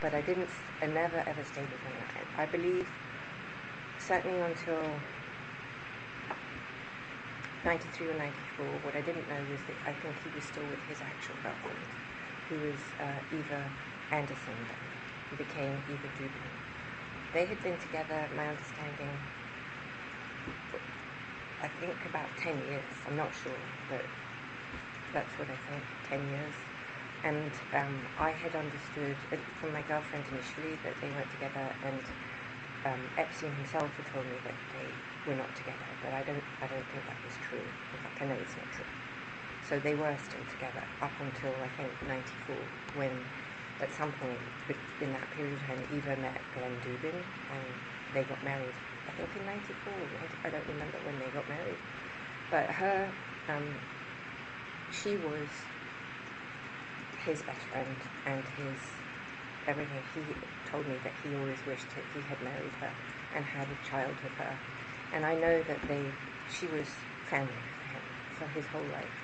but I never ever stayed with him. I believe, certainly until 93 or 94, what I didn't know was that I think he was still with his actual girlfriend, who was Eva Anderson, who became Eva Dubin. They had been together, my understanding, I think about 10 years. I'm not sure, but that's what I think, 10 years. And I had understood from my girlfriend initially that they weren't together, and Epstein himself had told me that they were not together, but I don't think that was true. In fact, I know it's not true. So they were still together up until, I think, 94, when at some point in that period of time, Eva met Glenn Dubin, and they got married. I think in 94, I don't remember when they got married. But she was his best friend and his everything. He told me that he always wished that he had married her and had a child with her. And I know that she was family for him for his whole life.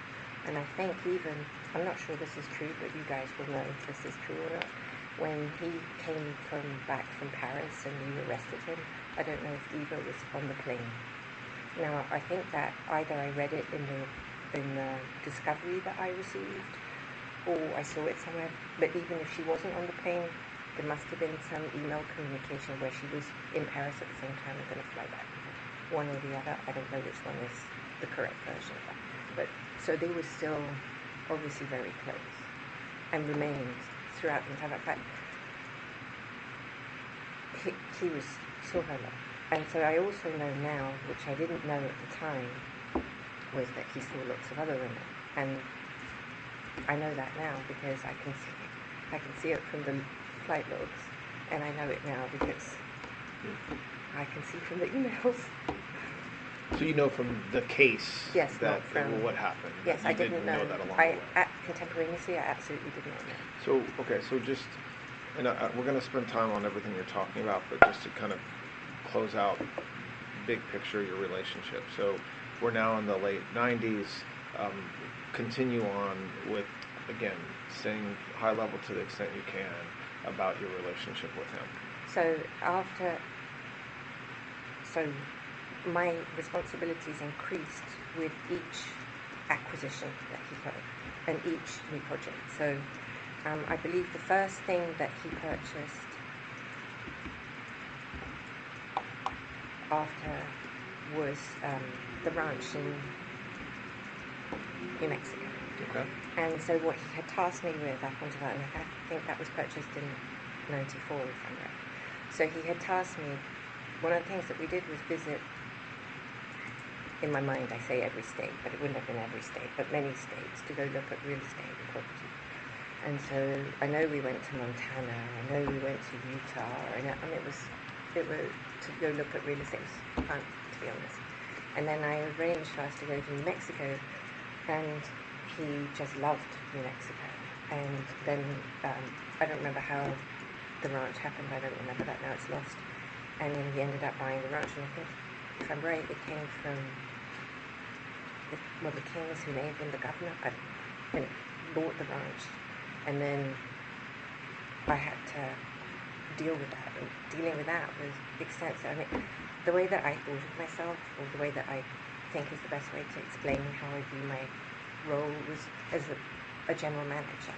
And I think even, I'm not sure this is true, but you guys will know if this is true or not, when he came back from Paris and you arrested him, I don't know if Eva was on the plane. Now, I think that either I read it in the discovery that I received, or I saw it somewhere, but even if she wasn't on the plane, there must have been some email communication where she was in Paris at the same time and going to fly back. One or the other, I don't know which one is the correct version of that. But so they were still obviously very close and remained throughout the entire fact. He saw her love. And so I also know now, which I didn't know at the time, was that he saw lots of other women. And I know that now because I can see it from the flight logs, and I know it now because I can see from the emails. So you know from the case that what happened? Yes, I didn't know that along the way. Contemporaneously, I absolutely did not know. So, okay, so just, and we're going to spend time on everything you're talking about, but just to kind of close out big picture your relationship. So we're now in the late 90s. Continue on with, again, staying high level to the extent you can about your relationship with him. So my responsibilities increased with each acquisition that he got and each new project. So I believe the first thing that he purchased after was the ranch in New Mexico. Okay. And so what he had tasked me with up until that, and I think that was purchased in 94, if I'm right. So he had tasked me, one of the things that we did was visit, in my mind I say every state, but it wouldn't have been every state, but many states, to go look at real estate and property. And so I know we went to Montana, I know we went to Utah, and it was to go look at real estate. It was fun, to be honest. And then I arranged for us to go to New Mexico, and he just loved New Mexico. And then I don't remember how the ranch happened. I don't remember that now. It's lost. And then he ended up buying the ranch. And I think, if I'm right, it came from the Kings, who may have been the governor. Bought the ranch, and then I had to deal with that. And dealing with that was extensive. I mean, the way that I thought of myself, or the way that I think is the best way to explain how I view my role, was as a general manager.